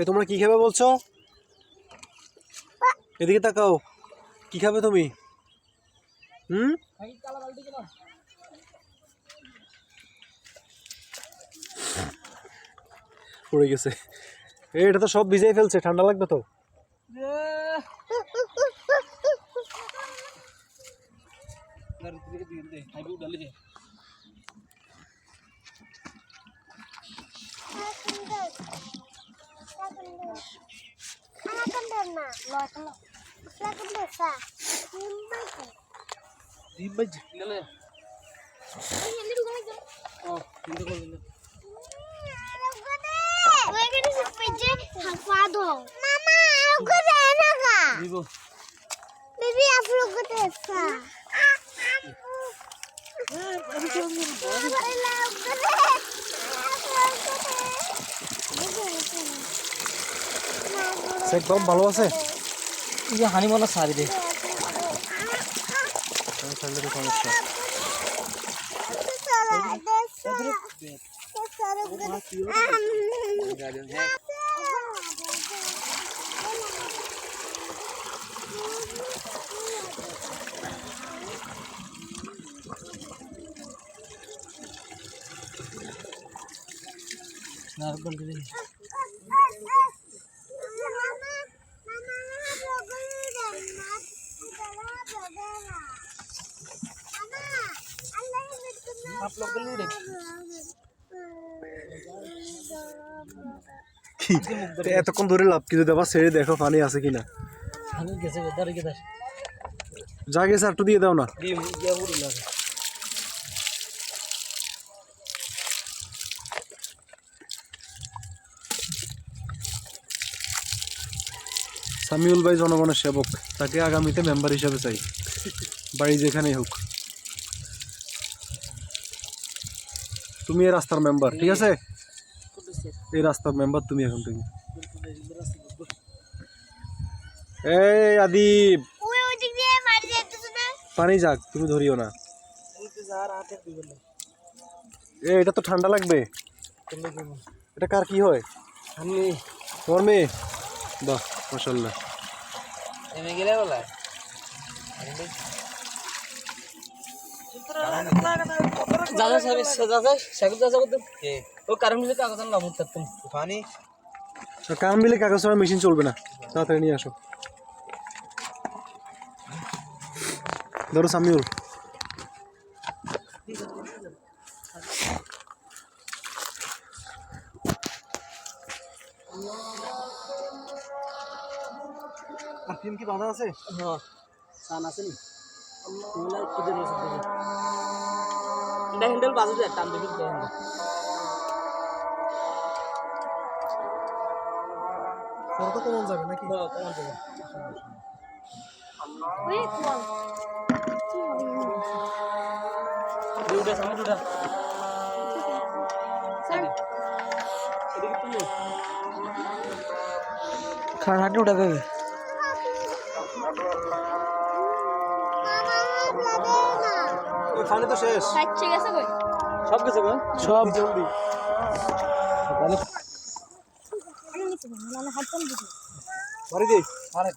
তোমরা কি খাবে বলছো? এদিকে তাকাও, কি খাবে তুমি? পড়ে গেছে। এটা তো সব ভিজাই ফেলছে, ঠান্ডা লাগবে তো। একদম ভালো আছে। এই যে হানি বলা সারি দে সমস্যা। এতক্ষণ ধরে লাভ কি, যদি আবার ছেড়ে দেখো পানি আছে কিনা। যা গেছে একটু দিয়ে দাও না। সামিউল ভাই জনগণের সেবক, তাকে আগামীতে মেম্বার হিসেবে চাই, বাড়ি যেখানেই হোক। তুমি এই রাস্তার মেম্বার, ঠিক আছে? এই রাস্তার মেম্বার তুমি এখন থেকে। এই আদিব, পানি যাক, তুমি ধরিও না। এটা তো ঠান্ডা লাগবে। এটা কার কি হয়? তোমার মেয়ে? বাহ, মাশাআল্লাহ। কারণ মিলে কাগজ ছাড়া মেশিন চলবে না, তাড়াতাড়ি নিয়ে আসো। ধরো সামিউল। আফিম কি বাধা আছে? হ্যাঁ, সান আছে নি? ওলা কি দেন আছে দেখো। এটা হ্যান্ডেল বাজু দে, টান দেখি দে। তোর তো কমন যাবে নাকি? হ্যাঁ, কমন যাবে। ওই কোয়াল কি হবে? দুটা সামনে দুটা। স্যার এদিকে তুমি খান হাঁটি উঠা দেবে। পানি তো শেষ, সব গেছে কই? সব জলদি বাড়ি দে। আরে